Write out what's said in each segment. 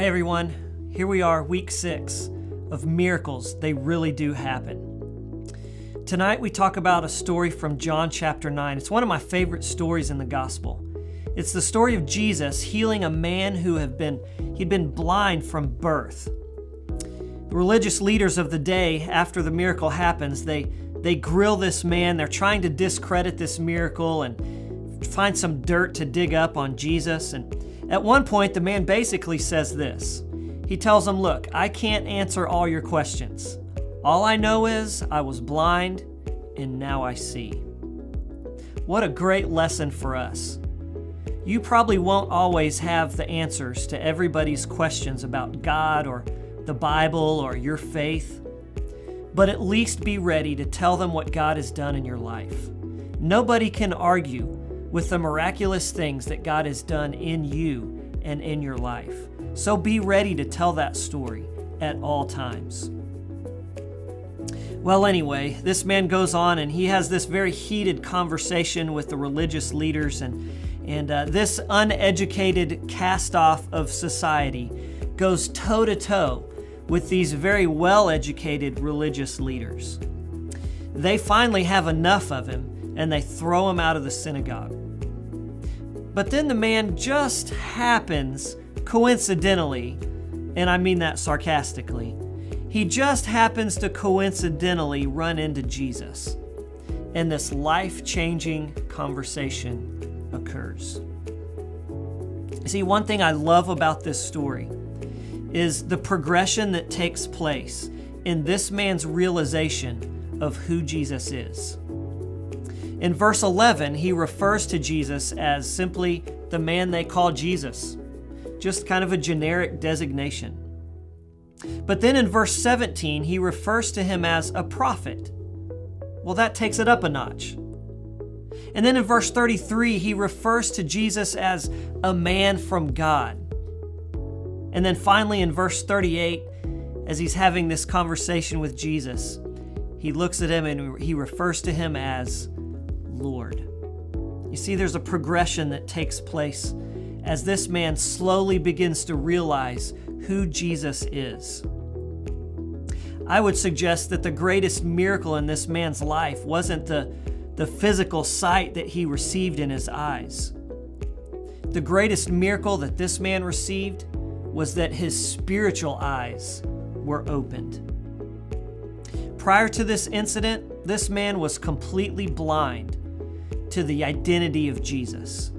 Hi everyone, here we are, week 6 of Miracles. They really do happen. Tonight we talk about a story from John chapter 9. It's one of my favorite stories in the gospel. It's the story of Jesus healing a man who he'd been blind from birth. The religious leaders of the day, after the miracle happens, they grill this man. They're trying to discredit this miracle and find some dirt to dig up on Jesus. And at one point, the man basically says this. He tells them, look, I can't answer all your questions. All I know is I was blind and now I see. What a great lesson for us. You probably won't always have the answers to everybody's questions about God or the Bible or your faith, but at least be ready to tell them what God has done in your life. Nobody can argue with the miraculous things that God has done in you and in your life. So be ready to tell that story at all times. Well, anyway, this man goes on and he has this very heated conversation with the religious leaders, and this uneducated cast-off of society goes toe-to-toe with these very well-educated religious leaders. They finally have enough of him and they throw him out of the synagogue. But then the man just happens, coincidentally, and I mean that sarcastically, he just happens to coincidentally run into Jesus. And this life-changing conversation occurs. See, one thing I love about this story is the progression that takes place in this man's realization of who Jesus is. In verse 11, he refers to Jesus as simply the man they call Jesus, just kind of a generic designation. But then in verse 17, he refers to him as a prophet. Well, that takes it up a notch. And then in verse 33, he refers to Jesus as a man from God. And then finally in verse 38, as he's having this conversation with Jesus, he looks at him and he refers to him as Lord. You see, there's a progression that takes place as this man slowly begins to realize who Jesus is. I would suggest that the greatest miracle in this man's life wasn't the physical sight that he received in his eyes. The greatest miracle that this man received was that his spiritual eyes were opened. Prior to this incident, this man was completely blind to the identity of Jesus.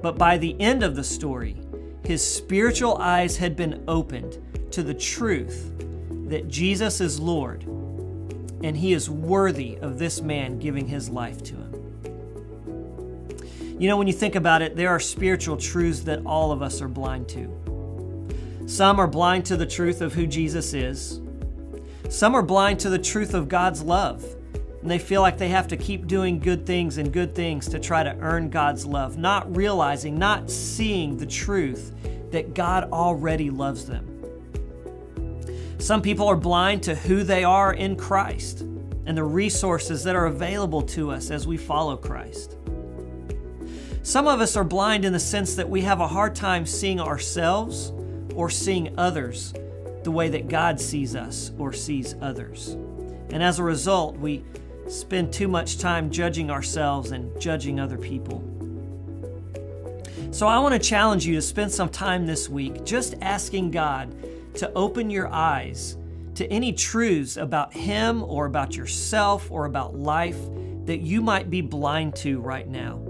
But by the end of the story, his spiritual eyes had been opened to the truth that Jesus is Lord, and he is worthy of this man giving his life to him. You know, when you think about it, there are spiritual truths that all of us are blind to. Some are blind to the truth of who Jesus is. Some are blind to the truth of God's love, and they feel like they have to keep doing good things to try to earn God's love, not realizing, not seeing the truth that God already loves them. Some people are blind to who they are in Christ and the resources that are available to us as we follow Christ. Some of us are blind in the sense that we have a hard time seeing ourselves or seeing others the way that God sees us or sees others. And as a result, we spend too much time judging ourselves and judging other people. So I want to challenge you to spend some time this week just asking God to open your eyes to any truths about Him or about yourself or about life that you might be blind to right now.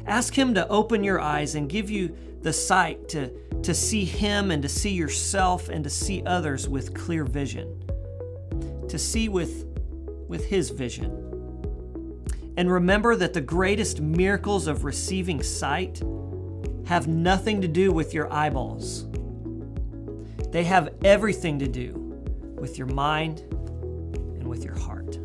Ask Him to open your eyes and give you the sight to see Him and to see yourself and to see others with clear vision, to see with His vision. And remember that the greatest miracles of receiving sight have nothing to do with your eyeballs. They have everything to do with your mind and with your heart.